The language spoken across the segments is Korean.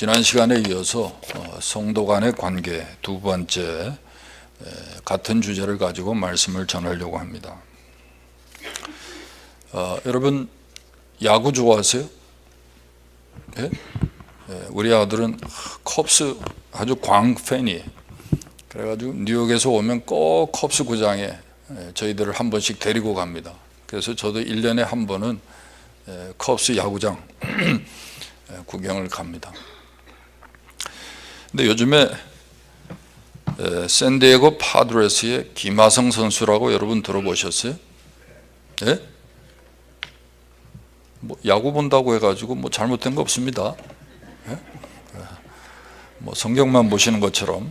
지난 시간에 이어서 성도 간의 관계 두 번째 같은 주제를 가지고 말씀을 전하려고 합니다. 여러분 야구 좋아하세요? 예? 우리 아들은 컵스 아주 광팬이에요. 그래가지고 뉴욕에서 오면 꼭 컵스 구장에 저희들을 한 번씩 데리고 갑니다. 그래서 저도 1년에 한 번은 컵스 야구장 구경을 갑니다. 근데 요즘에 샌디에고 파드레스의 김하성 선수라고 여러분 들어보셨어요? 예? 뭐 야구 본다고 해가지고 뭐 잘못된 거 없습니다. 예? 뭐 성경만 보시는 것처럼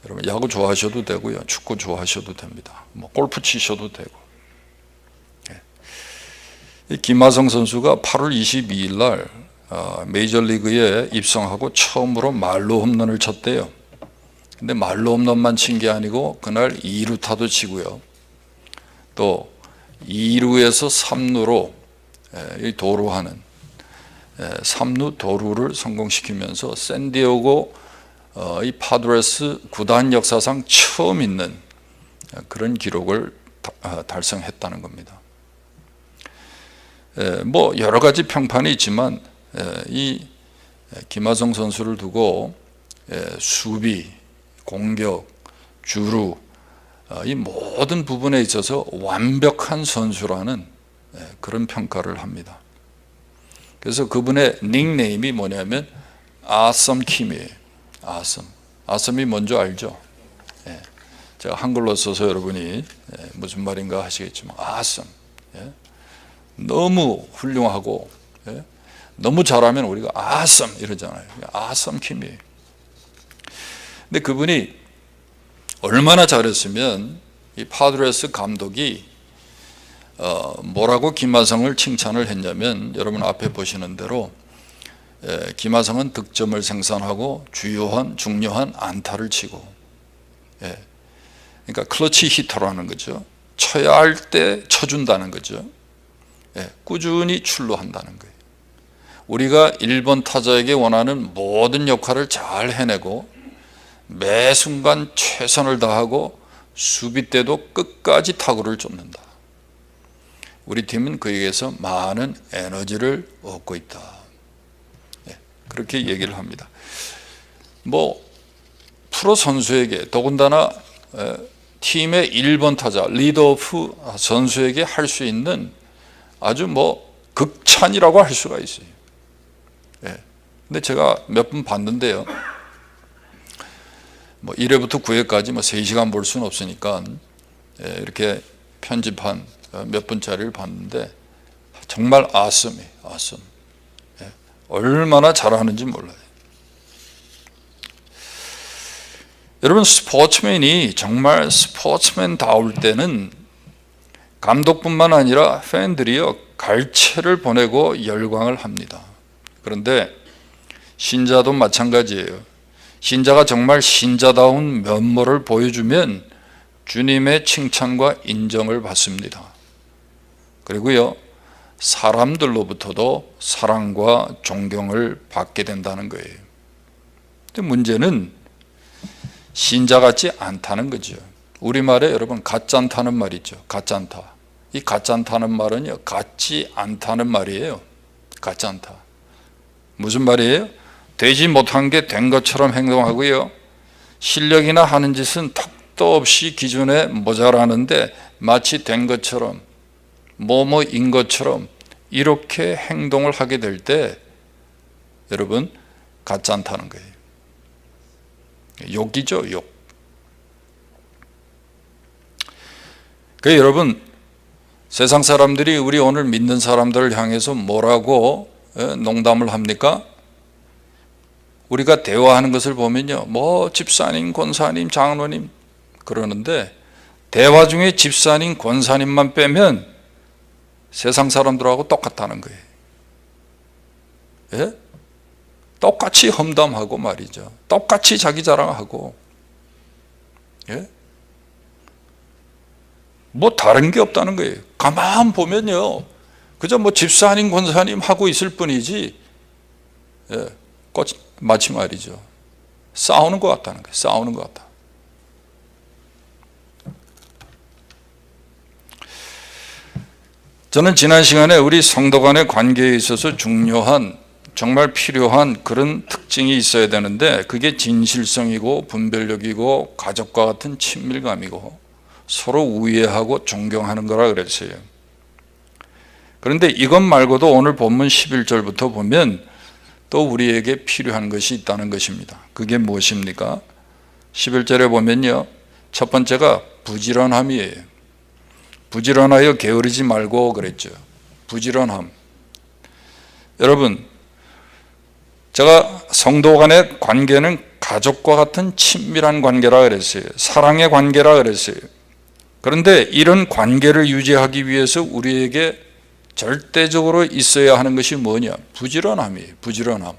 여러분 야구 좋아하셔도 되고요, 축구 좋아하셔도 됩니다. 뭐 골프 치셔도 되고. 이 김하성 선수가 8월 22일 날 메이저리그에 입성하고 처음으로 말로 홈런을 쳤대요. 근데 말로 홈런만 친 게 아니고 그날 2루타도 치고요, 또 2루에서 3루로 이 도루하는 3루 도루를 성공시키면서 샌디에고 이 파드레스 구단 역사상 처음 있는 그런 기록을 달성했다는 겁니다. 뭐 여러 가지 평판이 있지만 이 김하성 선수를 두고 수비, 공격, 주루 이 모든 부분에 있어서 완벽한 선수라는 그런 평가를 합니다. 그래서 그분의 닉네임이 뭐냐면 Awesome Kim이에요. Awesome이 뭔지 알죠? 제가 한글로 써서 여러분이 무슨 말인가 하시겠지만 Awesome, 너무 훌륭하고 너무 잘하면 우리가 Awesome 이러잖아요. Awesome Kim이에요. 근데 그분이 얼마나 잘했으면 이 파드레스 감독이 뭐라고 김하성을 칭찬을 했냐면, 여러분 앞에 보시는 대로 김하성은 득점을 생산하고 중요한 안타를 치고, 그러니까 클러치 히터라는 거죠. 쳐야 할 때 쳐준다는 거죠. 꾸준히 출루한다는 거예요. 우리가 1번 타자에게 원하는 모든 역할을 잘 해내고 매 순간 최선을 다하고 수비 때도 끝까지 타구를 쫓는다. 우리 팀은 그에게서 많은 에너지를 얻고 있다. 그렇게 얘기를 합니다. 뭐 프로 선수에게, 더군다나 팀의 1번 타자 리드오프 선수에게 할 수 있는 아주 뭐 극찬이라고 할 수가 있어요. 근데 제가 몇 번 봤는데요, 뭐 1회부터 9회까지 뭐 3시간 볼 수는 없으니까 이렇게 편집한 몇 분짜리를 봤는데 정말 awesome. 얼마나 잘하는지 몰라요. 여러분, 스포츠맨이 정말 스포츠맨다울 때는 감독뿐만 아니라 팬들이요 갈채를 보내고 열광을 합니다. 그런데 신자도 마찬가지예요. 신자가 정말 신자다운 면모를 보여주면 주님의 칭찬과 인정을 받습니다. 그리고요, 사람들로부터도 사랑과 존경을 받게 된다는 거예요. 근데 문제는 신자 같지 않다는 거죠. 우리말에 여러분 가짠다는 말이죠. 가짠다. 이 가짠다는 말은요, 같지 않다는 말이에요. 가짠다. 무슨 말이에요? 되지 못한 게 된 것처럼 행동하고요, 실력이나 하는 짓은 턱도 없이 기준에 모자라는데 마치 된 것처럼 뭐뭐인 것처럼 이렇게 행동을 하게 될 때 여러분 가짠다는 거예요. 욕이죠, 욕. 그러니까 여러분, 세상 사람들이 우리 오늘 믿는 사람들을 향해서 뭐라고 농담을 합니까? 우리가 대화하는 것을 보면요, 뭐 집사님, 권사님, 장로님 그러는데 대화 중에 집사님, 권사님만 빼면 세상 사람들하고 똑같다는 거예요. 똑같이 험담하고 말이죠. 똑같이 자기 자랑하고. 뭐 다른 게 없다는 거예요. 가만 보면요, 그저 뭐 집사님, 권사님 하고 있을 뿐이지 예, 마치 말이죠. 싸우는 것 같다는 거예요. 싸우는 것 같다. 저는 지난 시간에 우리 성도 간의 관계에 있어서 중요한, 정말 필요한 그런 특징이 있어야 되는데, 그게 진실성이고 분별력이고 가족과 같은 친밀감이고 서로 우애하고 존경하는 거라 그랬어요. 그런데 이것 말고도 오늘 본문 11절부터 보면 또 우리에게 필요한 것이 있다는 것입니다. 그게 무엇입니까? 11절에 보면요, 첫 번째가 부지런함이에요. 부지런하여 게으르지 말고 그랬죠. 부지런함. 여러분, 제가 성도 간의 관계는 가족과 같은 친밀한 관계라 그랬어요. 사랑의 관계라 그랬어요. 그런데 이런 관계를 유지하기 위해서 우리에게 절대적으로 있어야 하는 것이 뭐냐? 부지런함이에요. 부지런함.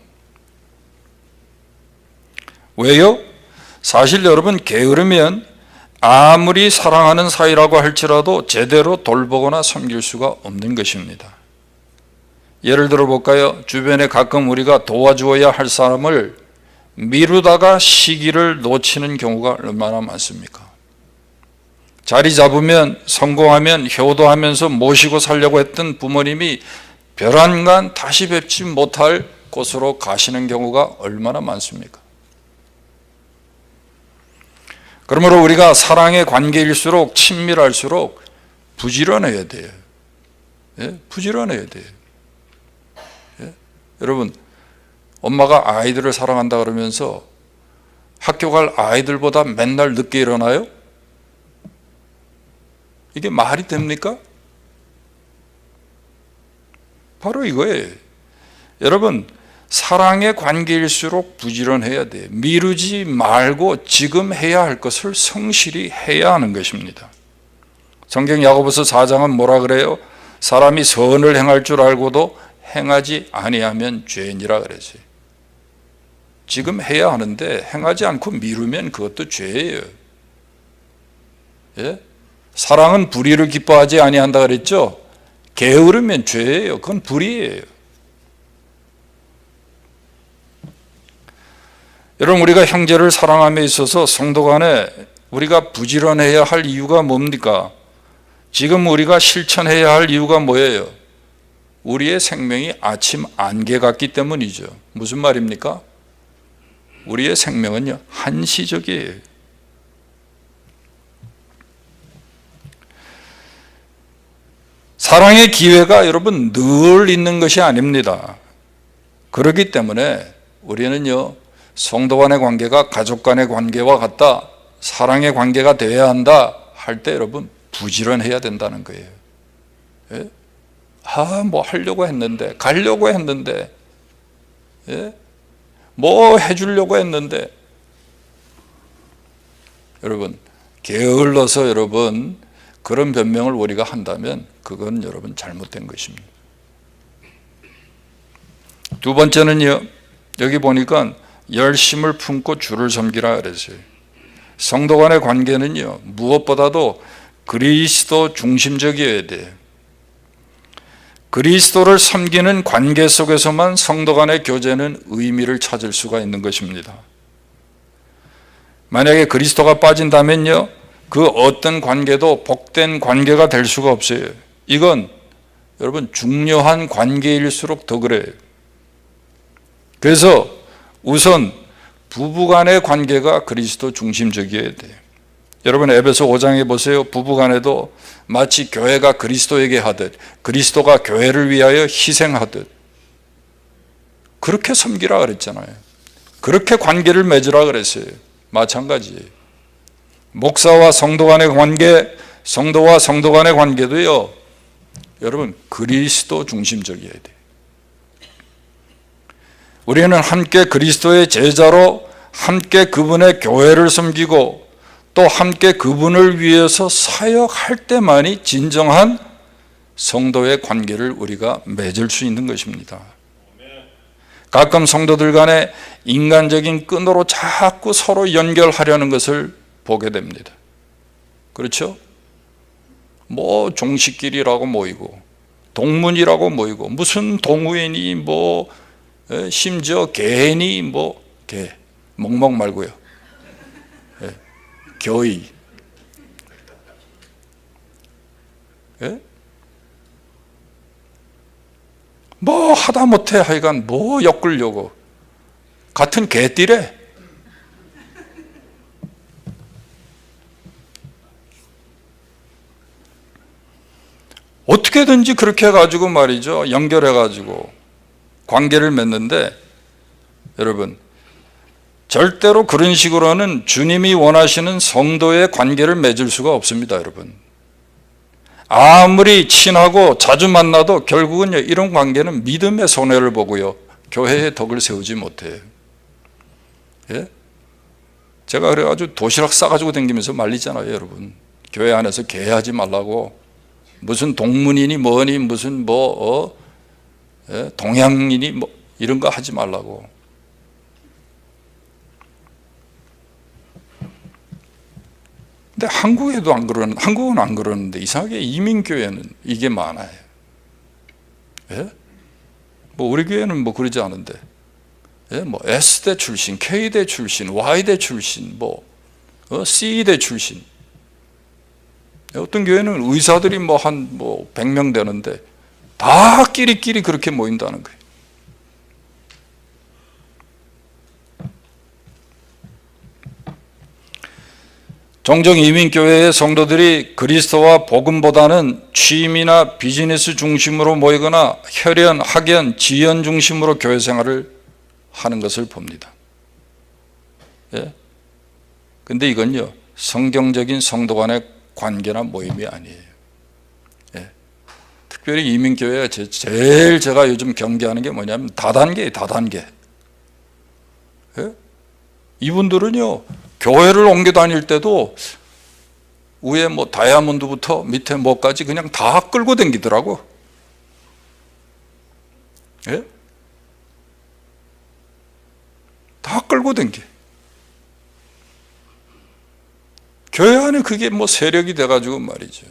왜요? 사실 여러분, 게으르면 아무리 사랑하는 사이라고 할지라도 제대로 돌보거나 섬길 수가 없는 것입니다. 예를 들어 볼까요? 주변에 가끔 우리가 도와주어야 할 사람을 미루다가 시기를 놓치는 경우가 얼마나 많습니까? 자리 잡으면, 성공하면, 효도하면서 모시고 살려고 했던 부모님이 별안간 다시 뵙지 못할 곳으로 가시는 경우가 얼마나 많습니까? 그러므로 우리가 사랑의 관계일수록 친밀할수록 부지런해야 돼요. 예? 부지런해야 돼요. 예? 여러분, 엄마가 아이들을 사랑한다 그러면서 학교 갈 아이들보다 맨날 늦게 일어나요? 이게 말이 됩니까? 바로 이거예요. 여러분, 사랑의 관계일수록 부지런해야 돼요. 미루지 말고 지금 해야 할 것을 성실히 해야 하는 것입니다. 성경 야고보서 4장은 뭐라 그래요? 사람이 선을 행할 줄 알고도 행하지 아니하면 죄니라 그랬어요. 지금 해야 하는데 행하지 않고 미루면 그것도 죄예요. 예? 사랑은 불의를 기뻐하지 아니한다 그랬죠? 게으르면 죄예요. 그건 불의예요. 여러분, 우리가 형제를 사랑함에 있어서 성도 간에 우리가 부지런해야 할 이유가 뭡니까? 지금 우리가 실천해야 할 이유가 뭐예요? 우리의 생명이 아침 안개 같기 때문이죠. 무슨 말입니까? 우리의 생명은요, 한시적이에요. 사랑의 기회가 여러분 늘 있는 것이 아닙니다. 그렇기 때문에 우리는요, 성도 간의 관계가 가족 간의 관계와 같다, 사랑의 관계가 되어야 한다 할 때 여러분 부지런해야 된다는 거예요. 예? 뭐 하려고 했는데, 가려고 했는데, 예? 뭐 해주려고 했는데, 여러분 게을러서 여러분 그런 변명을 우리가 한다면 그건 여러분 잘못된 것입니다. 두 번째는요, 여기 보니까 열심을 품고 주를 섬기라 그랬어요. 성도 간의 관계는요, 무엇보다도 그리스도 중심적이어야 돼요. 그리스도를 섬기는 관계 속에서만 성도 간의 교제는 의미를 찾을 수가 있는 것입니다. 만약에 그리스도가 빠진다면요, 그 어떤 관계도 복된 관계가 될 수가 없어요. 이건 여러분 중요한 관계일수록 더 그래요. 그래서 우선 부부간의 관계가 그리스도 중심적이어야 돼요. 여러분 에베소 5장에 보세요. 부부간에도 마치 교회가 그리스도에게 하듯 그리스도가 교회를 위하여 희생하듯 그렇게 섬기라 그랬잖아요. 그렇게 관계를 맺으라 그랬어요. 마찬가지예요. 목사와 성도 간의 관계, 성도와 성도 간의 관계도요, 여러분 그리스도 중심적이어야 돼요. 우리는 함께 그리스도의 제자로 함께 그분의 교회를 섬기고 또 함께 그분을 위해서 사역할 때만이 진정한 성도의 관계를 우리가 맺을 수 있는 것입니다. 가끔 성도들 간에 인간적인 끈으로 자꾸 서로 연결하려는 것을 보게 됩니다. 그렇죠? 뭐 종식길이라고 모이고 동문이라고 모이고 무슨 동호인이 뭐 심지어 괜히 멍멍 말고요. 교의. 뭐 하다못해 하여간 뭐 엮으려고. 같은 개띠래. 어떻게든지 그렇게 해가지고 말이죠. 연결해가지고 관계를 맺는데, 여러분, 절대로 그런 식으로는 주님이 원하시는 성도의 관계를 맺을 수가 없습니다, 여러분. 아무리 친하고 자주 만나도 결국은 이런 관계는 믿음의 손해를 보고요. 교회의 덕을 세우지 못해요. 예? 제가 그래가지고 도시락 싸가지고 다니면서 말리잖아요, 여러분. 교회 안에서 개하지 말라고. 무슨 동문이니 뭐니 무슨 동양인이 이런 거 하지 말라고. 근데 한국은 안 그러는데 이상하게 이민교회는 이게 많아요. 예? 우리 교회는 그러지 않은데, 예? S대 출신, K대 출신, Y대 출신, C대 출신. 어떤 교회는 의사들이 한 100명 되는데 다 끼리끼리 그렇게 모인다는 거예요. 종종 이민교회의 성도들이 그리스도와 복음보다는 취미나 비즈니스 중심으로 모이거나 혈연, 학연, 지연 중심으로 교회 생활을 하는 것을 봅니다. 예? 근데 이건요, 성경적인 성도 간의 관계나 모임이 아니에요. 예. 특별히 이민교회가 제일 제가 요즘 경계하는 게 뭐냐면 다단계예요, 다단계. 예? 이분들은요, 교회를 옮겨 다닐 때도 위에 다이아몬드부터 밑에 뭐까지 그냥 다 끌고 다니더라고. 예? 다 끌고 다니. 교회 안에 그게 세력이 돼가지고 말이죠.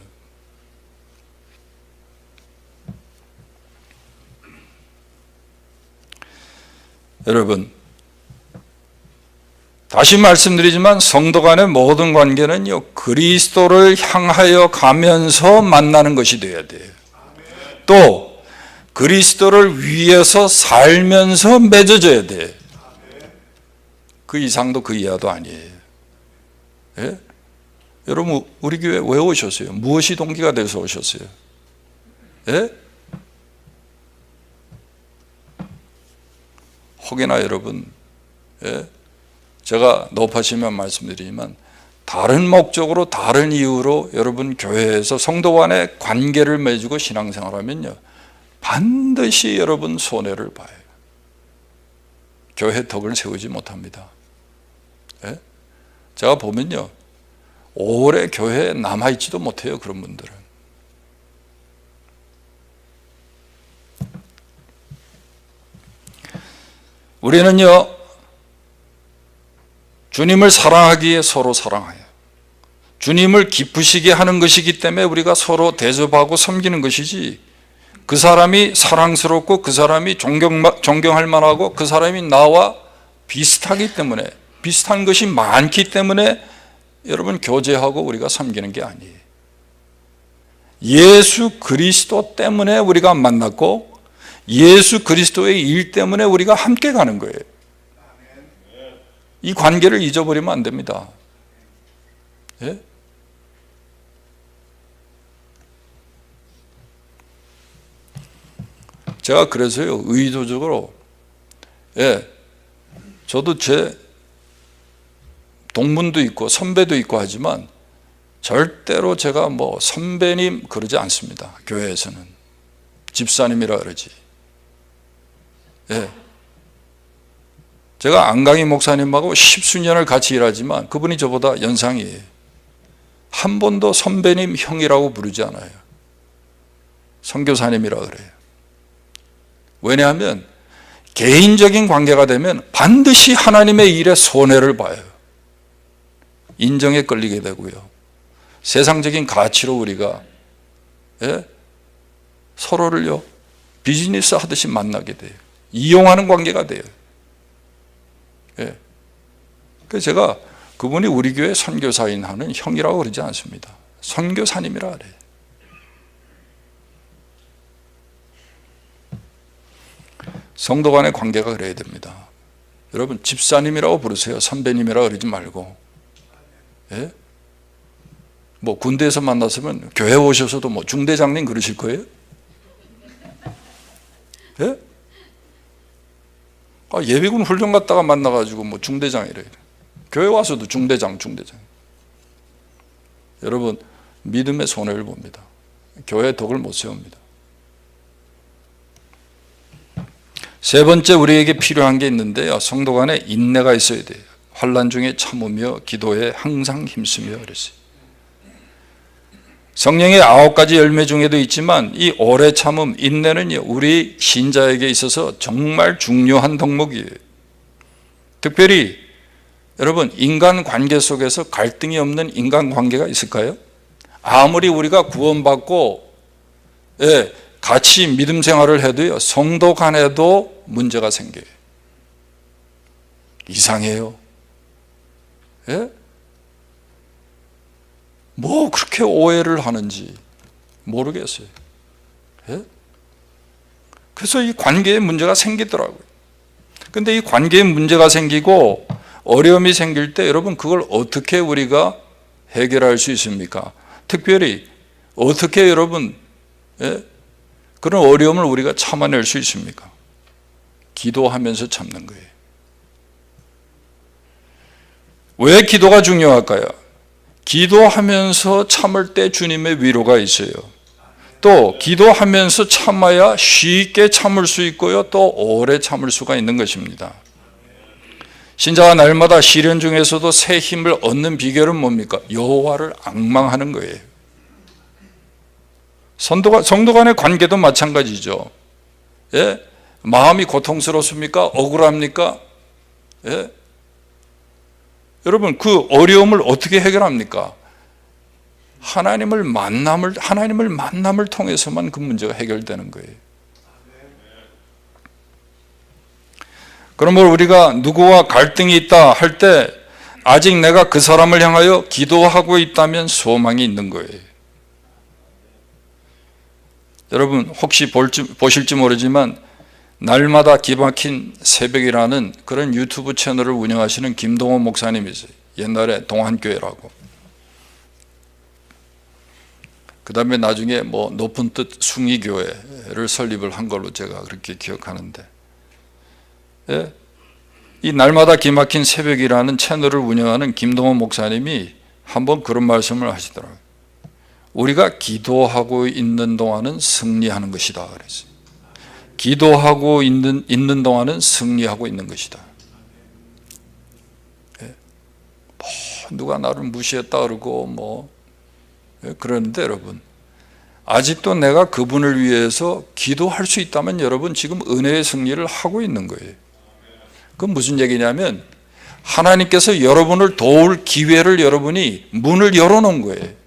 여러분, 다시 말씀드리지만 성도 간의 모든 관계는요, 그리스도를 향하여 가면서 만나는 것이 되어야 돼요. 또 그리스도를 위해서 살면서 맺어져야 돼요. 그 이상도 그 이하도 아니에요. 예? 여러분, 우리 교회 왜 오셨어요? 무엇이 동기가 돼서 오셨어요? 예? 혹여나 여러분, 예? 제가 높아지면 말씀드리지만 다른 목적으로 다른 이유로 여러분 교회에서 성도 간의 관계를 맺고 신앙생활하면요, 반드시 여러분 손해를 봐요. 교회 덕을 세우지 못합니다. 예? 제가 보면요, 오래 교회에 남아있지도 못해요, 그런 분들은. 우리는요, 주님을 사랑하기에 서로 사랑해요. 주님을 기쁘시게 하는 것이기 때문에 우리가 서로 대접하고 섬기는 것이지, 그 사람이 사랑스럽고 그 사람이 존경할 만하고 그 사람이 나와 비슷하기 때문에, 비슷한 것이 많기 때문에 여러분 교제하고 우리가 섬기는 게 아니에요. 예수 그리스도 때문에 우리가 만났고 예수 그리스도의 일 때문에 우리가 함께 가는 거예요. 이 관계를 잊어버리면 안 됩니다. 예? 제가 그래서요, 의도적으로, 예, 저도 제 동문도 있고 선배도 있고 하지만 절대로 제가 선배님 그러지 않습니다. 교회에서는 집사님이라 그러지. 예. 제가 안강희 목사님하고 10수년을 같이 일하지만 그분이 저보다 연상이에요. 한 번도 선배님, 형이라고 부르지 않아요. 선교사님이라 그래요. 왜냐하면 개인적인 관계가 되면 반드시 하나님의 일에 손해를 봐요. 인정에 끌리게 되고요. 세상적인 가치로 우리가, 예? 서로를요, 비즈니스 하듯이 만나게 돼요. 이용하는 관계가 돼요. 예. 그래서 제가 그분이 우리 교회 선교사인 하는 형이라고 그러지 않습니다. 선교사님이라 그래요. 성도 간의 관계가 그래야 됩니다. 여러분 집사님이라고 부르세요. 선배님이라고 그러지 말고. 예? 뭐 군대에서 만났으면 교회 오셔서도 뭐 중대장님 그러실 거예요? 예? 예비군 훈련 갔다가 만나가지고 뭐 중대장이래. 교회 와서도 중대장. 여러분 믿음의 손해를 봅니다. 교회 덕을 못 세웁니다. 세 번째 우리에게 필요한 게 있는데요. 성도 간에 인내가 있어야 돼요. 환난 중에 참으며 기도에 항상 힘쓰며 그랬어요. 성령의 9가지 열매 중에도 있지만 이 오래 참음, 인내는 우리 신자에게 있어서 정말 중요한 덕목이에요. 특별히 여러분 인간관계 속에서 갈등이 없는 인간관계가 있을까요? 아무리 우리가 구원받고 같이 믿음 생활을 해도요, 성도 간에도 문제가 생겨요. 이상해요. 예? 뭐 그렇게 오해를 하는지 모르겠어요. 예? 그래서 이 관계에 문제가 생기더라고요. 근데 이 관계에 문제가 생기고 어려움이 생길 때 여러분 그걸 어떻게 우리가 해결할 수 있습니까? 특별히 어떻게 여러분 그런 어려움을 우리가 참아낼 수 있습니까? 기도하면서 참는 거예요. 왜 기도가 중요할까요? 기도하면서 참을 때 주님의 위로가 있어요. 또 기도하면서 참아야 쉽게 참을 수 있고요, 또 오래 참을 수가 있는 것입니다. 신자가 날마다 시련 중에서도 새 힘을 얻는 비결은 뭡니까? 여호와를 앙망하는 거예요. 성도 간의 관계도 마찬가지죠. 예? 마음이 고통스럽습니까? 억울합니까? 예? 여러분 그 어려움을 어떻게 해결합니까? 하나님을 만남을 통해서만 그 문제가 해결되는 거예요. 그러므로 우리가 누구와 갈등이 있다 할 때 아직 내가 그 사람을 향하여 기도하고 있다면 소망이 있는 거예요. 여러분 혹시 보실지 모르지만 날마다 기막힌 새벽이라는 그런 유튜브 채널을 운영하시는 김동호 목사님이세요. 옛날에 동안교회라고. 그 다음에 나중에 뭐 높은 뜻 숭의교회를 설립을 한 걸로 제가 그렇게 기억하는데, 예? 이 날마다 기막힌 새벽이라는 채널을 운영하는 김동호 목사님이 한번 그런 말씀을 하시더라고요. 우리가 기도하고 있는 동안은 승리하는 것이다 그랬어요. 기도하고 있는 동안은 승리하고 있는 것이다. 예? 뭐 누가 나를 무시했다 그러고 그러는데 여러분 아직도 내가 그분을 위해서 기도할 수 있다면 여러분 지금 은혜의 승리를 하고 있는 거예요. 그건 무슨 얘기냐면 하나님께서 여러분을 도울 기회를 여러분이 문을 열어놓은 거예요.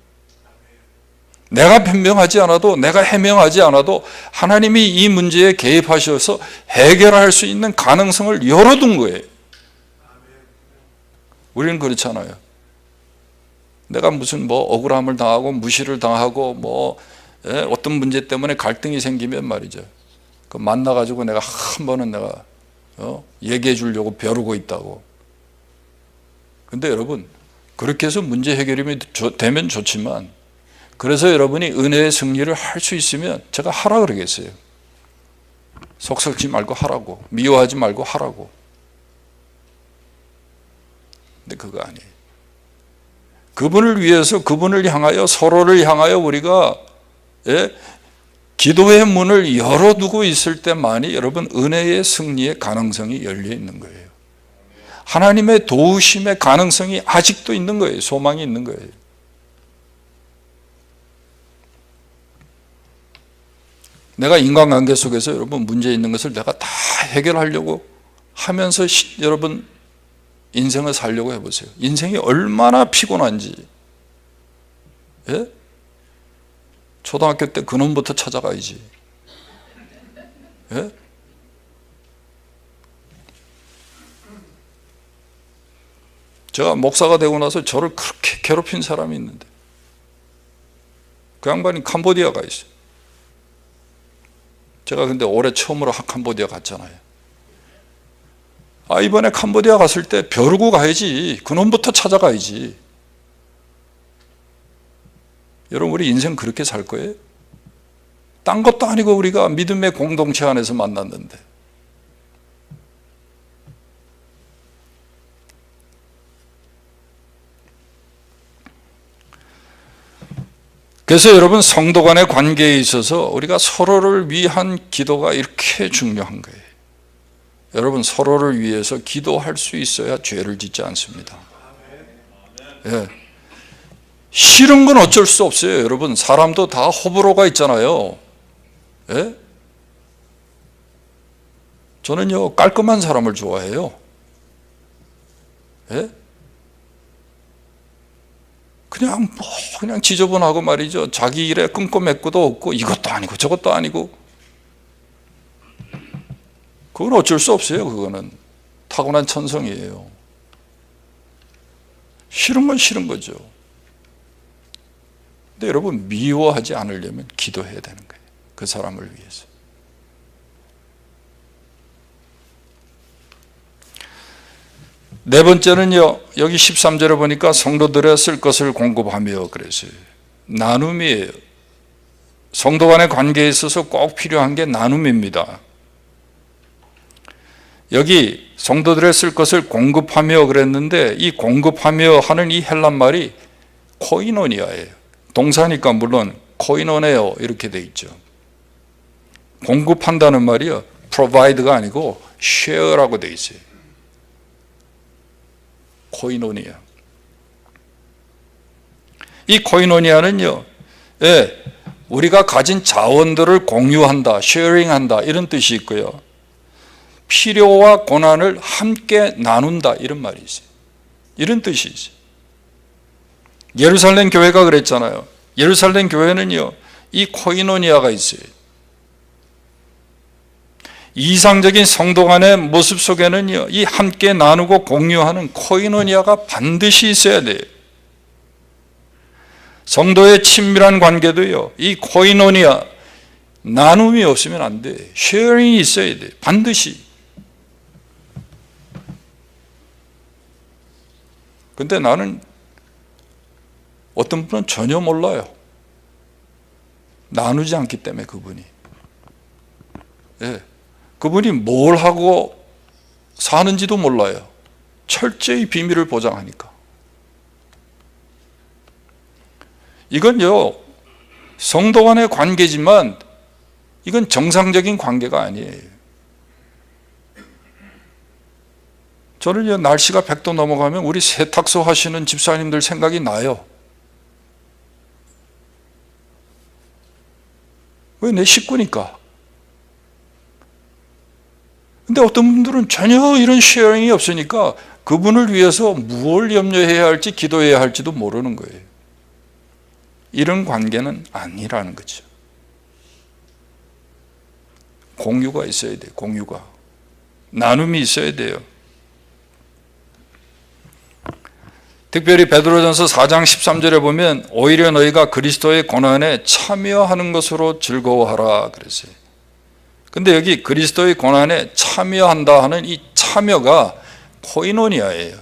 내가 변명하지 않아도, 내가 해명하지 않아도 하나님이 이 문제에 개입하셔서 해결할 수 있는 가능성을 열어둔 거예요. 우리는 그렇잖아요. 내가 무슨 억울함을 당하고 무시를 당하고 어떤 문제 때문에 갈등이 생기면 말이죠, 그 만나가지고 내가 한 번은 내가 얘기해 주려고 벼르고 있다고. 근데 여러분 그렇게 해서 문제 해결이 되면 좋지만, 그래서 여러분이 은혜의 승리를 할 수 있으면 제가 하라 그러겠어요. 속 썩지 말고 하라고, 미워하지 말고 하라고. 근데 그거 아니에요. 그분을 위해서, 그분을 향하여, 서로를 향하여 우리가 기도의 문을 열어두고 있을 때만이 여러분 은혜의 승리의 가능성이 열려 있는 거예요. 하나님의 도우심의 가능성이 아직도 있는 거예요. 소망이 있는 거예요. 내가 인간관계 속에서 여러분 문제 있는 것을 내가 다 해결하려고 하면서 여러분 인생을 살려고 해보세요. 인생이 얼마나 피곤한지. 예? 초등학교 때 근원부터 찾아가야지. 예? 제가 목사가 되고 나서 저를 그렇게 괴롭힌 사람이 있는데 그 양반이 캄보디아 가 있어요. 제가 근데 올해 처음으로 캄보디아 갔잖아요. 이번에 캄보디아 갔을 때 벼르고 가야지. 그놈부터 찾아가야지. 여러분, 우리 인생 그렇게 살 거예요? 딴 것도 아니고 우리가 믿음의 공동체 안에서 만났는데. 그래서 여러분, 성도 간의 관계에 있어서 우리가 서로를 위한 기도가 이렇게 중요한 거예요. 여러분, 서로를 위해서 기도할 수 있어야 죄를 짓지 않습니다. 예. 싫은 건 어쩔 수 없어요. 여러분, 사람도 다 호불호가 있잖아요. 예? 저는요, 깔끔한 사람을 좋아해요. 예? 그냥 지저분하고 말이죠. 자기 일에 끈꼬맥구도 없고 이것도 아니고 저것도 아니고. 그건 어쩔 수 없어요. 그거는 타고난 천성이에요. 싫은 건 싫은 거죠. 근데 여러분, 미워하지 않으려면 기도해야 되는 거예요. 그 사람을 위해서. 네 번째는요, 여기 13절에 보니까 성도들의 쓸 것을 공급하며 그랬어요. 나눔이에요. 성도 간의 관계에 있어서 꼭 필요한 게 나눔입니다. 여기 성도들의 쓸 것을 공급하며 그랬는데, 이 공급하며 하는 이 헬란 말이 코이노니아예요. 동사니까 물론 코이노네오 이렇게 돼 있죠. 공급한다는 말이요, provide가 아니고 share라고 돼 있어요. 코이노니아. 이 코이노니아는요, 우리가 가진 자원들을 공유한다, 쉐어링한다 이런 뜻이 있고요. 필요와 고난을 함께 나눈다 이런 말이 있어요. 이런 뜻이 있어요. 예루살렘 교회가 그랬잖아요. 예루살렘 교회는요, 이 코이노니아가 있어요. 이상적인 성도 간의 모습 속에는요, 이 함께 나누고 공유하는 코이노니아가 반드시 있어야 돼요. 성도의 친밀한 관계도요, 이 코이노니아, 나눔이 없으면 안 돼. 쉐어링이 있어야 돼. 반드시. 근데 나는 어떤 분은 전혀 몰라요. 나누지 않기 때문에 그분이. 그분이 뭘 하고 사는지도 몰라요. 철저히 비밀을 보장하니까. 이건요, 성도 간의 관계지만 이건 정상적인 관계가 아니에요. 저는요, 날씨가 100도 넘어가면 우리 세탁소 하시는 집사님들 생각이 나요. 왜? 내 식구니까. 근데 어떤 분들은 전혀 이런 쉐어링이 없으니까 그분을 위해서 무엇을 염려해야 할지 기도해야 할지도 모르는 거예요. 이런 관계는 아니라는 거죠. 공유가 있어야 돼요. 공유가. 나눔이 있어야 돼요. 특별히 베드로전서 4장 13절에 보면 오히려 너희가 그리스도의 고난에 참여하는 것으로 즐거워하라 그랬어요. 근데 여기 그리스도의 고난에 참여한다 하는 이 참여가 코이노니아예요.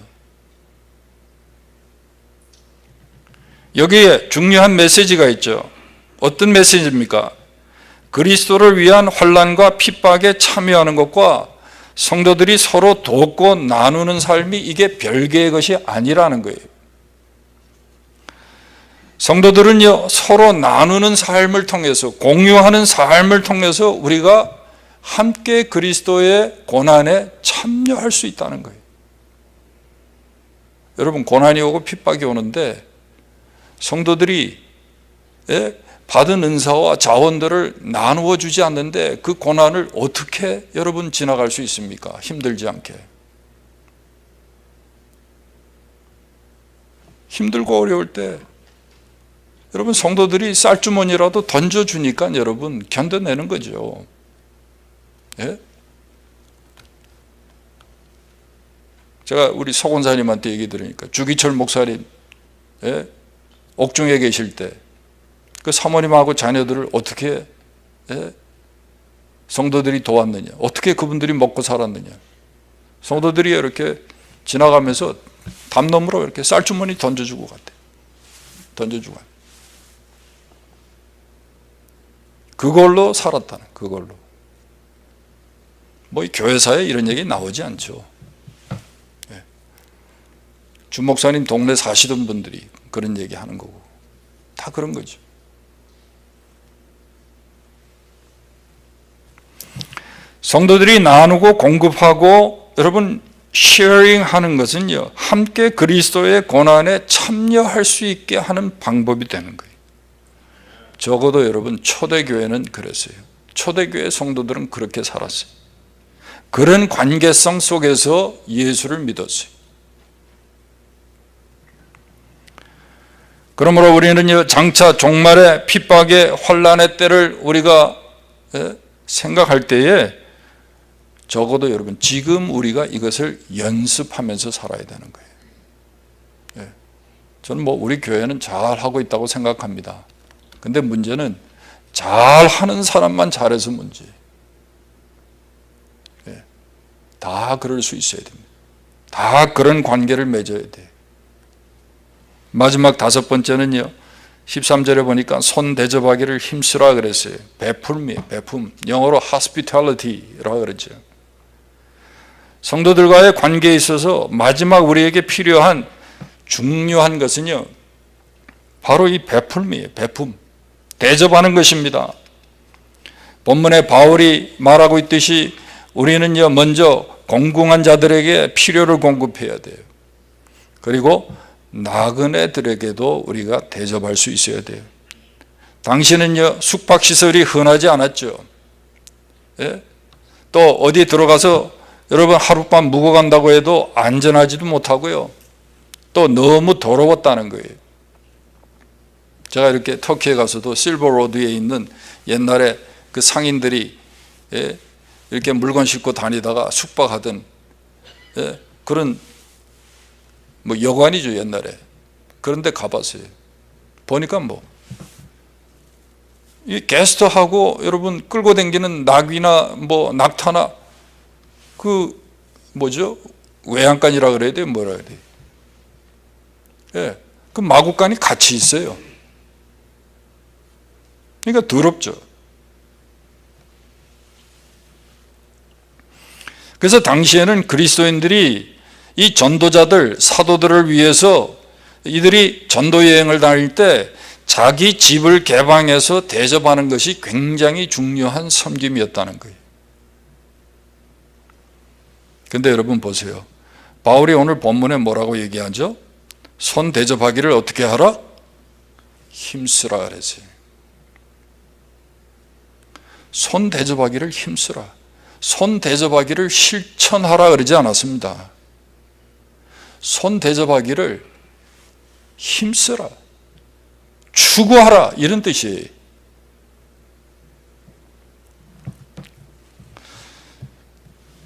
여기에 중요한 메시지가 있죠. 어떤 메시지입니까? 그리스도를 위한 환난과 핍박에 참여하는 것과 성도들이 서로 돕고 나누는 삶이 이게 별개의 것이 아니라는 거예요. 성도들은요, 서로 나누는 삶을 통해서, 공유하는 삶을 통해서 우리가 함께 그리스도의 고난에 참여할 수 있다는 거예요. 여러분, 고난이 오고 핍박이 오는데 성도들이 받은 은사와 자원들을 나누어 주지 않는데 그 고난을 어떻게 여러분 지나갈 수 있습니까? 힘들지 않게. 힘들고 어려울 때 여러분, 성도들이 쌀주머니라도 던져주니까 여러분 견뎌내는 거죠. 제가 우리 서곤사님한테 얘기 들으니까 주기철 목사님 옥중에 계실 때 그 사모님하고 자녀들을 어떻게 성도들이 도왔느냐, 어떻게 그분들이 먹고 살았느냐. 성도들이 이렇게 지나가면서 담 너머로 이렇게 쌀주머니 던져주고 갔대. 던져주고 갔대. 그걸로 살았다는, 그걸로. 뭐 교회사에 이런 얘기 나오지 않죠. 주 목사님 동네 사시던 분들이 그런 얘기 하는 거고, 다 그런 거죠. 성도들이 나누고 공급하고 여러분 쉐어링 하는 것은요, 함께 그리스도의 고난에 참여할 수 있게 하는 방법이 되는 거예요. 적어도 여러분 초대교회는 그랬어요. 초대교회 성도들은 그렇게 살았어요. 그런 관계성 속에서 예수를 믿었어요. 그러므로 우리는 장차 종말의 핍박의 환난의 때를 우리가 생각할 때에 적어도 여러분 지금 우리가 이것을 연습하면서 살아야 되는 거예요. 저는 뭐 우리 교회는 잘하고 있다고 생각합니다. 근데 문제는 잘하는 사람만 잘해서 문제예요. 다 그럴 수 있어야 됩니다. 다 그런 관계를 맺어야 돼요. 마지막 5번째는요, 13절에 보니까 손 대접하기를 힘쓰라 그랬어요. 베풀미, 베품. 영어로 hospitality라고 그러죠. 성도들과의 관계에 있어서 마지막 우리에게 필요한 중요한 것은요, 바로 이 베풀미예요. 베품. 대접하는 것입니다. 본문에 바울이 말하고 있듯이 우리는요, 먼저 공공한 자들에게 필요를 공급해야 돼요. 그리고 나그네들에게도 우리가 대접할 수 있어야 돼요. 당시는요, 숙박시설이 흔하지 않았죠. 또 어디 들어가서 여러분 하룻밤 묵어 간다고 해도 안전하지도 못하고요. 또 너무 더러웠다는 거예요. 제가 이렇게 터키에 가서도 실버로드에 있는 옛날에 그 상인들이 이렇게 물건 싣고 다니다가 숙박하던 그런 뭐 여관이죠, 옛날에. 그런데 가봤어요. 보니까 이 게스트하고 여러분 끌고 다니는 낙이나 뭐 낙타나 그 뭐죠? 외양간이라 그래야 돼요? 뭐라 그래야 돼요? 그 마구간이 같이 있어요. 그러니까 더럽죠. 그래서 당시에는 그리스도인들이 이 전도자들, 사도들을 위해서 이들이 전도 여행을 다닐 때 자기 집을 개방해서 대접하는 것이 굉장히 중요한 섬김이었다는 거예요. 근데 여러분 보세요. 바울이 오늘 본문에 뭐라고 얘기하죠? 손 대접하기를 어떻게 하라? 힘쓰라 그랬어요. 손 대접하기를 힘쓰라. 손 대접하기를 실천하라 그러지 않았습니다. 손 대접하기를 힘쓰라. 추구하라. 이런 뜻이에요.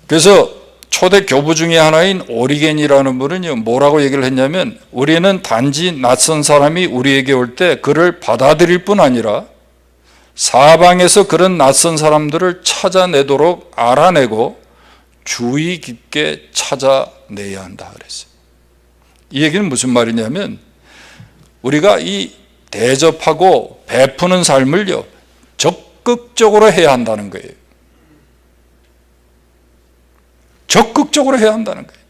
그래서 초대 교부 중에 하나인 오리겐이라는 분은 뭐라고 얘기를 했냐면, 우리는 단지 낯선 사람이 우리에게 올 때 그를 받아들일 뿐 아니라 사방에서 그런 낯선 사람들을 찾아내도록 알아내고 주의 깊게 찾아내야 한다 그랬어요. 이 얘기는 무슨 말이냐면, 우리가 이 대접하고 베푸는 삶을요, 적극적으로 해야 한다는 거예요. 적극적으로 해야 한다는 거예요.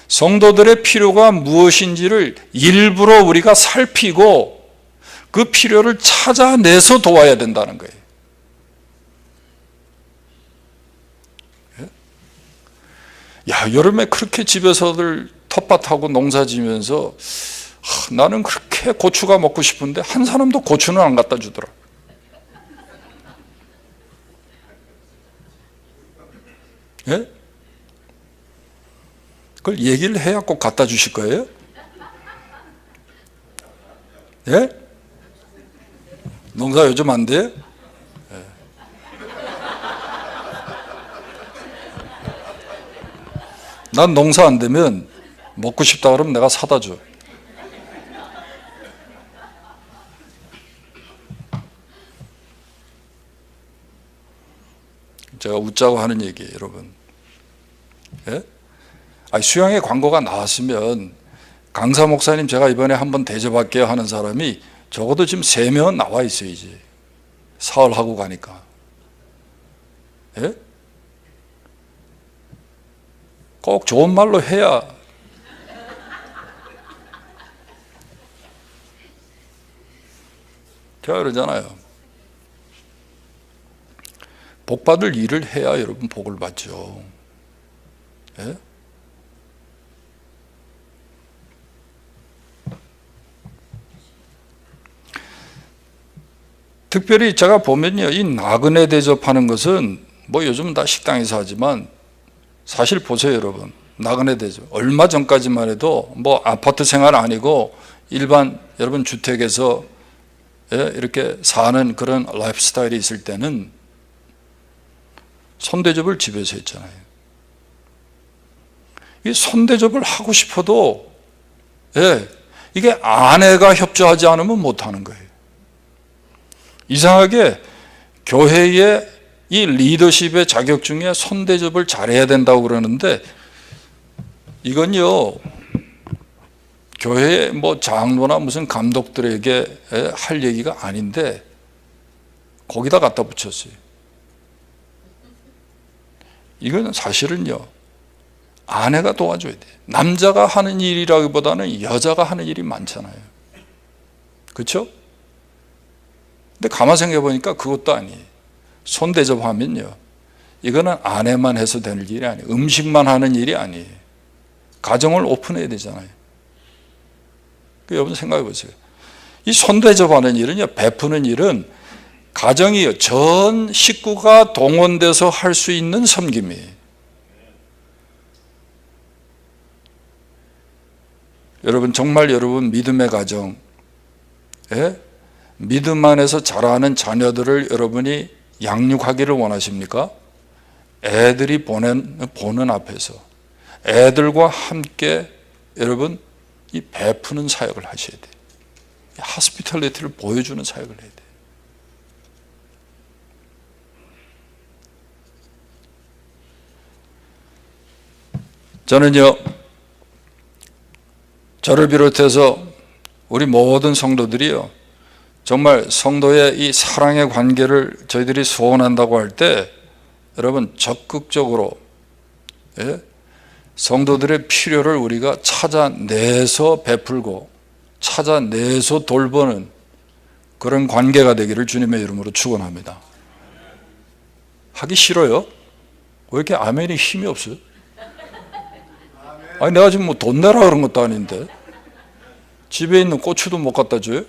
성도들의 필요가 무엇인지를 일부러 우리가 살피고 그 필요를 찾아내서 도와야 된다는 거예요. 야, 여름에 그렇게 집에서들 텃밭하고 농사 지면서 나는 그렇게 고추가 먹고 싶은데 한 사람도 고추는 안 갖다 주더라. 예? 그걸 얘기를 해야 꼭 갖다 주실 거예요? 예? 농사 요즘 안 돼? 예. 난 농사 안 되면 먹고 싶다 그러면 내가 사다 줘. 제가 웃자고 하는 얘기예요, 여러분. 예? 아니, 수양회 광고가 나왔으면 강사 목사님 제가 이번에 한번 대접할게요 하는 사람이 적어도 지금 3명 나와 있어야지. 사흘하고 가니까. 예? 꼭 좋은 말로 해야. 제가 그러잖아요. 복 받을 일을 해야 여러분 복을 받죠. 예? 특별히 제가 보면요, 이 나그네 대접하는 것은 뭐 요즘은 다 식당에서 하지만 사실 보세요, 여러분. 나그네 대접. 얼마 전까지만 해도 뭐 아파트 생활 아니고 일반 여러분 주택에서 이렇게 사는 그런 라이프 스타일이 있을 때는 손대접을 집에서 했잖아요. 이 손대접을 하고 싶어도 이게 아내가 협조하지 않으면 못하는 거예요. 이상하게 교회의 이 리더십의 자격 중에 손대접을 잘해야 된다고 그러는데 이건요, 교회의 뭐 장로나 무슨 감독들에게 할 얘기가 아닌데 거기다 갖다 붙였어요. 이건 사실은요, 아내가 도와줘야 돼. 남자가 하는 일이라기보다는 여자가 하는 일이 많잖아요. 그렇죠? 근데 가만 생각해 보니까 그것도 아니에요. 손대접하면요, 이거는 아내만 해서 되는 일이 아니에요. 음식만 하는 일이 아니에요. 가정을 오픈해야 되잖아요. 여러분 생각해 보세요. 이 손대접하는 일은요, 베푸는 일은 가정이요, 전 식구가 동원돼서 할 수 있는 섬김이에요. 여러분, 정말 여러분 믿음의 가정, 믿음 안에서 자라는 자녀들을 여러분이 양육하기를 원하십니까? 애들이 보는 앞에서 애들과 함께 여러분 이 베푸는 사역을 하셔야 돼요. 하스피탈리티를 보여주는 사역을 해야 돼요. 저는요, 저를 비롯해서 우리 모든 성도들이요, 정말 성도의 이 사랑의 관계를 저희들이 소원한다고 할 때 여러분 적극적으로 성도들의 필요를 우리가 찾아내서 베풀고 찾아내서 돌보는 그런 관계가 되기를 주님의 이름으로 축원합니다. 하기 싫어요? 왜 이렇게 아멘이 힘이 없어요? 아니, 내가 지금 뭐 돈 내라 그런 것도 아닌데 집에 있는 고추도 못 갖다 줘요?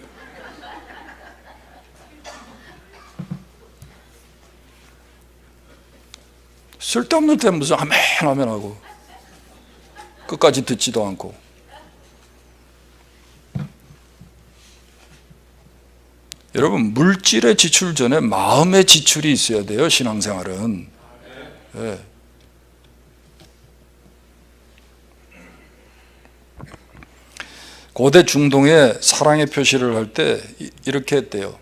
쓸데없는 때 무슨 아멘 아멘 하고 끝까지 듣지도 않고. 여러분, 물질의 지출 전에 마음의 지출이 있어야 돼요, 신앙생활은. 네. 고대 중동에 사랑의 표시를 할 때 이렇게 했대요.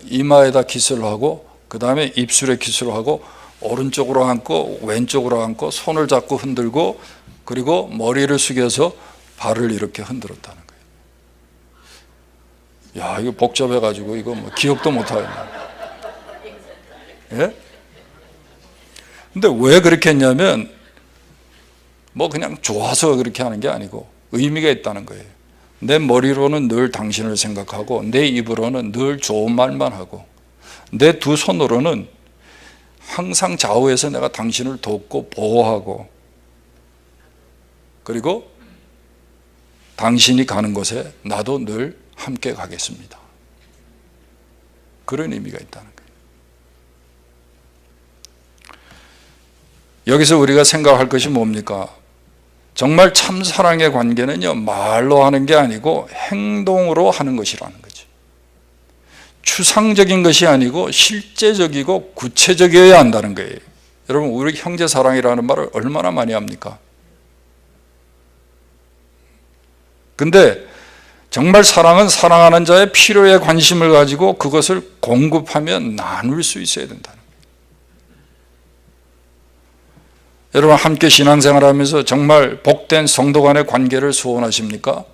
이마에다 키스를 하고 그 다음에 입술에 키스를 하고 오른쪽으로 앉고 왼쪽으로 앉고 손을 잡고 흔들고 그리고 머리를 숙여서 발을 이렇게 흔들었다는 거예요. 야, 이거 복잡해가지고 이거 뭐 기억도 못하겠네. 예? 근데 왜 그렇게 했냐면 뭐 그냥 좋아서 그렇게 하는 게 아니고 의미가 있다는 거예요. 내 머리로는 늘 당신을 생각하고 내 입으로는 늘 좋은 말만 하고 내 두 손으로는 항상 좌우에서 내가 당신을 돕고 보호하고 그리고 당신이 가는 곳에 나도 늘 함께 가겠습니다. 그런 의미가 있다는 거예요. 여기서 우리가 생각할 것이 뭡니까? 정말 참 사랑의 관계는요, 말로 하는 게 아니고 행동으로 하는 것이라는 거죠. 추상적인 것이 아니고 실제적이고 구체적이어야 한다는 거예요. 여러분, 우리 형제 사랑이라는 말을 얼마나 많이 합니까? 근데 정말 사랑은 사랑하는 자의 필요에 관심을 가지고 그것을 공급하며 나눌 수 있어야 된다는 거예요. 여러분 함께 신앙생활하면서 정말 복된 성도 간의 관계를 소원하십니까?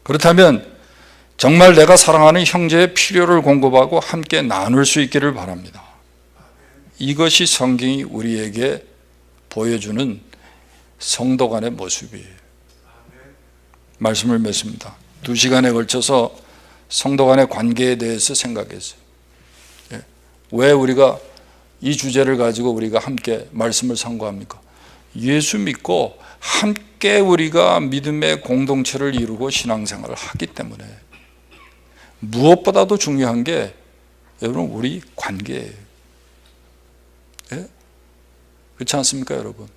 그렇다면 정말 내가 사랑하는 형제의 필요를 공급하고 함께 나눌 수 있기를 바랍니다. 이것이 성경이 우리에게 보여주는 성도 간의 모습이에요. 말씀을 맺습니다. 2시간에 걸쳐서 성도 간의 관계에 대해서 생각했어요. 왜 우리가 이 주제를 가지고 우리가 함께 말씀을 상고합니까? 예수 믿고 함께 우리가 믿음의 공동체를 이루고 신앙생활을 하기 때문에 무엇보다도 중요한 게 여러분 우리 관계예요. 예? 그렇지 않습니까 여러분?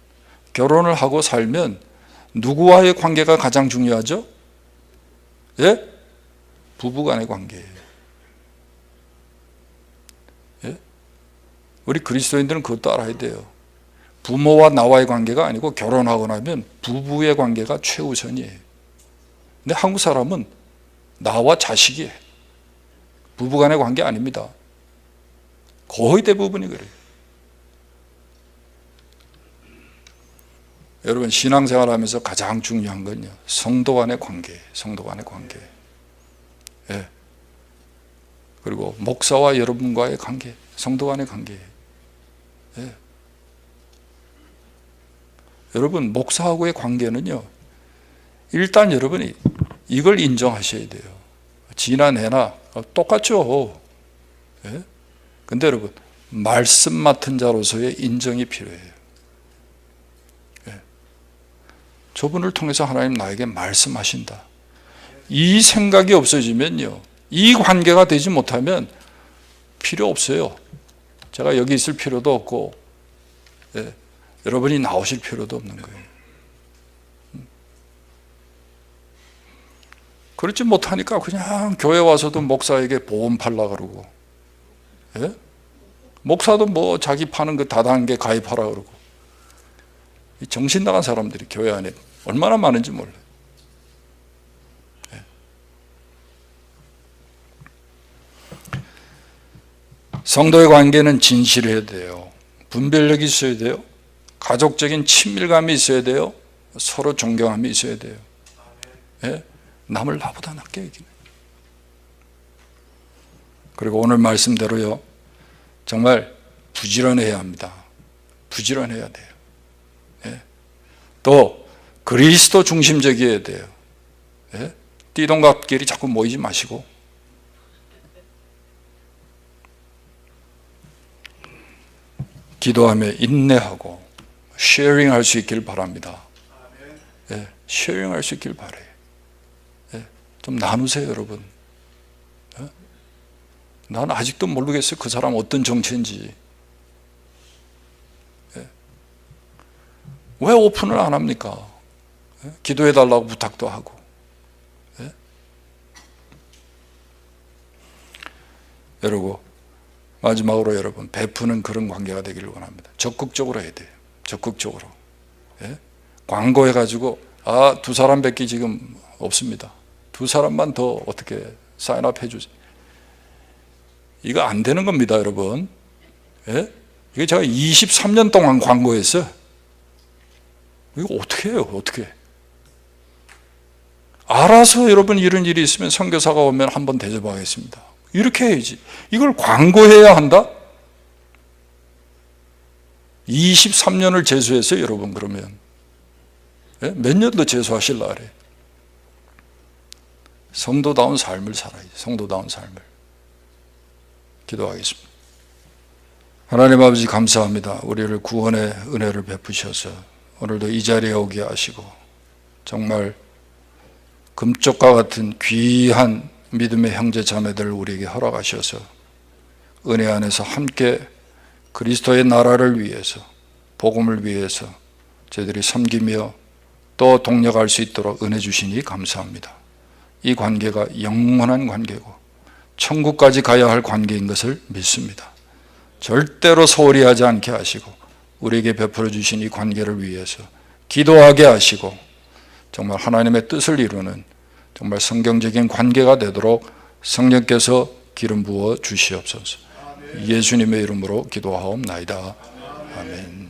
결혼을 하고 살면 누구와의 관계가 가장 중요하죠? 예? 부부간의 관계예요. 예? 우리 그리스도인들은 그것도 알아야 돼요. 부모와 나와의 관계가 아니고 결혼하고 나면 부부의 관계가 최우선이에요. 근데 한국 사람은 나와 자식이에요. 부부간의 관계 아닙니다. 거의 대부분이 그래요. 여러분 신앙생활하면서 가장 중요한 건요 성도 간의 관계, 성도 간의 관계. 예. 그리고 목사와 여러분과의 관계, 성도 간의 관계. 예. 여러분 목사하고의 관계는요 일단 여러분이 이걸 인정하셔야 돼요. 지나 내나 똑같죠. 예? 근데 여러분 말씀 맡은 자로서의 인정이 필요해요. 저분을 통해서 하나님 나에게 말씀하신다. 이 생각이 없어지면요 이 관계가 되지 못하면 필요 없어요. 제가 여기 있을 필요도 없고 예, 여러분이 나오실 필요도 없는 거예요. 그렇지 못하니까 그냥 교회 와서도 목사에게 보험 팔라 그러고 예? 목사도 뭐 자기 파는 그 다단계 가입하라 그러고 정신 나간 사람들이 교회 안에 얼마나 많은지 몰라요. 성도의 관계는 진실해야 돼요. 분별력이 있어야 돼요. 가족적인 친밀감이 있어야 돼요. 서로 존경함이 있어야 돼요. 예? 남을 나보다 낫게 여기네. 그리고 오늘 말씀대로요 정말 부지런해야 합니다. 부지런해야 돼요. 예? 또 그리스도 중심적이어야 돼요. 예? 띠동갑끼리 자꾸 모이지 마시고 기도하며 인내하고 쉐어링할 수 있길 바랍니다. 예, 쉐어링할 수 있길 바라요. 예, 좀 나누세요 여러분. 예? 난 아직도 모르겠어요 그 사람 어떤 정체인지. 예. 왜 오픈을 안 합니까? 예? 기도해 달라고 부탁도 하고. 예? 여러분 마지막으로 여러분 베푸는 그런 관계가 되기를 원합니다. 적극적으로 해야 돼요. 적극적으로. 예? 광고해가지고 두 사람밖에 지금 없습니다. 2사람만 더 어떻게 사인업 해주세요. 이거 안 되는 겁니다 여러분. 예? 이게 제가 23년 동안 광고했어요. 이거 어떻게 해요? 어떻게 알아서 여러분 이런 일이 있으면 선교사가 오면 한번 대접하겠습니다. 이렇게 해야지. 이걸 광고해야 한다? 23년을 재수했어요 여러분. 그러면 예? 몇 년 더 재수하실라 그래. 성도다운 삶을 살아야지. 성도다운 삶을. 기도하겠습니다. 하나님 아버지 감사합니다. 우리를 구원의 은혜를 베푸셔서 오늘도 이 자리에 오게 하시고 정말 금쪽과 같은 귀한 믿음의 형제 자매들을 우리에게 허락하셔서 은혜 안에서 함께 그리스도의 나라를 위해서 복음을 위해서 저희들이 섬기며 또 동력할 수 있도록 은혜 주시니 감사합니다. 이 관계가 영원한 관계고 천국까지 가야 할 관계인 것을 믿습니다. 절대로 소홀히 하지 않게 하시고 우리에게 베풀어 주신 이 관계를 위해서 기도하게 하시고 정말 하나님의 뜻을 이루는 정말 성경적인 관계가 되도록 성령께서 기름 부어 주시옵소서. 예수님의 이름으로 기도하옵나이다. 아멘.